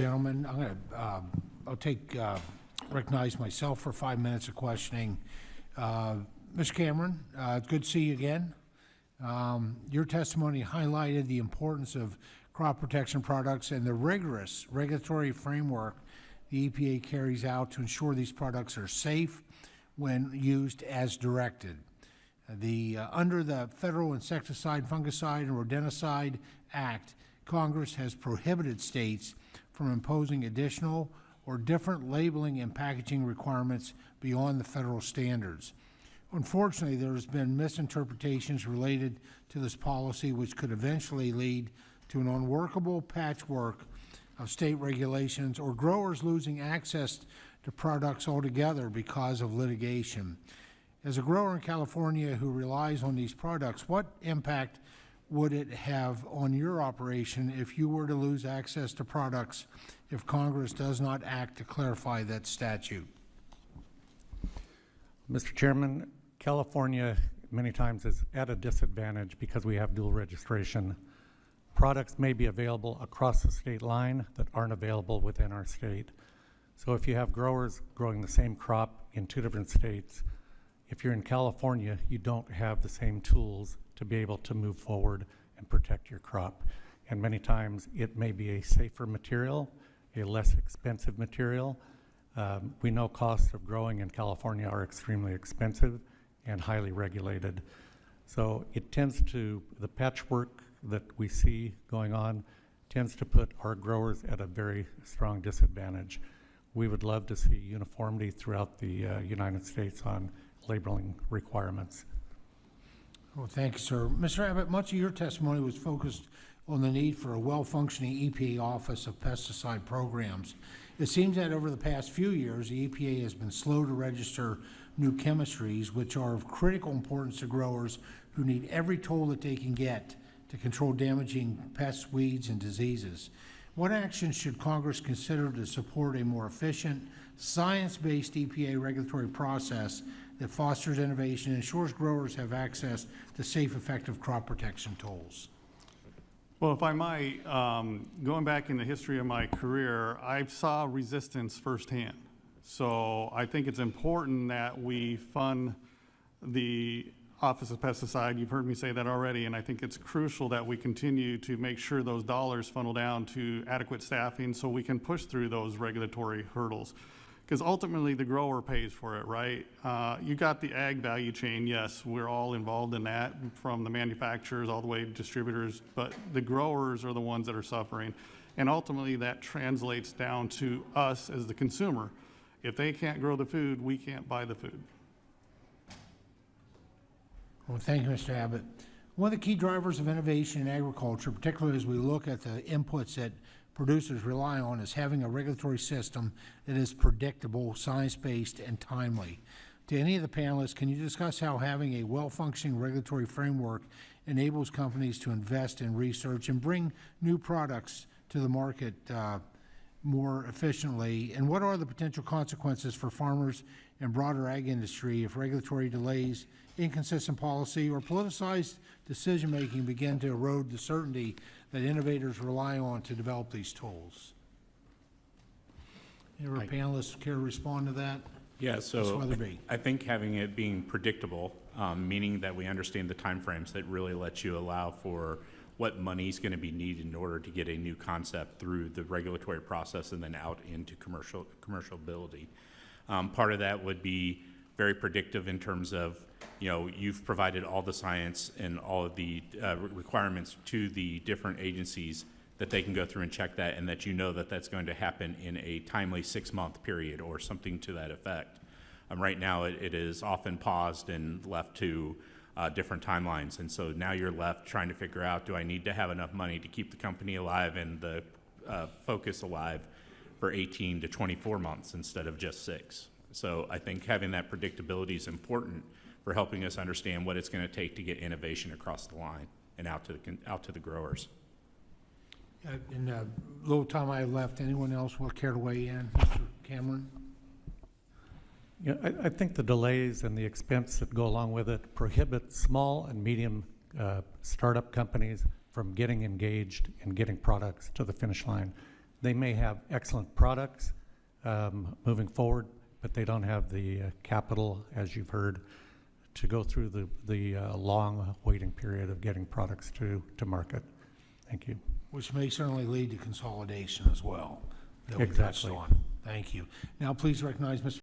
Gentlemen, I'll recognize myself for 5 minutes of questioning. Ms. Cameron, it's good to see you again. Your testimony highlighted the importance of crop protection products and the rigorous regulatory framework the EPA carries out to ensure these products are safe when used as directed. Under the Federal Insecticide, Fungicide, and Rodenticide Act, Congress has prohibited states from imposing additional or different labeling and packaging requirements beyond the federal standards. Unfortunately, there has been misinterpretations related to this policy, which could eventually lead to an unworkable patchwork of state regulations or growers losing access to products altogether because of litigation. As a grower in California who relies on these products, what impact would it have on your operation if you were to lose access to products if Congress does not act to clarify that statute? Mr. Chairman, California many times is at a disadvantage because we have dual registration. Products may be available across the state line that aren't available within our state. So if you have growers growing the same crop in two different states, if you're in California, you don't have the same tools to be able to move forward and protect your crop. And many times it may be a safer material, a less expensive material. We know costs of growing in California are extremely expensive and highly regulated. So it tends to, the patchwork that we see going on tends to put our growers at a very strong disadvantage. We would love to see uniformity throughout the United States on labeling requirements. Well, thank you, sir. Mr. Abbott, much of your testimony was focused on the need for a well-functioning EPA Office of Pesticide Programs. It seems that over the past few years, the EPA has been slow to register new chemistries, which are of critical importance to growers who need every tool that they can get to control damaging pests, weeds, and diseases. What actions should Congress consider to support a more efficient, science-based EPA regulatory process that fosters innovation and ensures growers have access to safe, effective crop protection tools? Well, if I might, going back in the history of my career, I saw resistance firsthand. So I think it's important that we fund the Office of Pesticide. You've heard me say that already, and I think it's crucial that we continue to make sure those dollars funnel down to adequate staffing so we can push through those regulatory hurdles. Because ultimately the grower pays for it, right? You got the ag value chain. Yes, we're all involved in that, from the manufacturers all the way to distributors, but the growers are the ones that are suffering. And ultimately that translates down to us as the consumer. If they can't grow the food, we can't buy the food. Well, thank you, Mr. Abbott. One of the key drivers of innovation in agriculture, particularly as we look at the inputs that producers rely on, is having a regulatory system that is predictable, science-based, and timely. To any of the panelists, can you discuss how having a well-functioning regulatory framework enables companies to invest in research and bring new products to the market more efficiently? And what are the potential consequences for farmers and broader ag industry if regulatory delays, inconsistent policy, or politicized decision-making begin to erode the certainty that innovators rely on to develop these tools? Any of our panelists care to respond to that? Yeah, so I think having it being predictable, meaning that we understand the timeframes, that really lets you allow for what money is going to be needed in order to get a new concept through the regulatory process and then out into commercialability. Part of that would be very predictive in terms of, you've provided all the science and all of the requirements to the different agencies that they can go through and check that, and that that that's going to happen in a timely 6-month period or something to that effect. Right now it is often paused and left to different timelines, and so now you're left trying to figure out, do I need to have enough money to keep the company alive and the focus alive for 18 to 24 months instead of just 6? So I think having that predictability is important for helping us understand what it's going to take to get innovation across the line and out to the growers. In the little time I have left, anyone else will care to weigh in? Mr. Cameron? I think the delays and the expense that go along with it prohibit small and medium startup companies from getting engaged and getting products to the finish line. They may have excellent products moving forward, but they don't have the capital, as you've heard, to go through the long waiting period of getting products to market. Thank you. Which may certainly lead to consolidation as well, that we touched Exactly. on. Thank you. Now, please recognize Mr.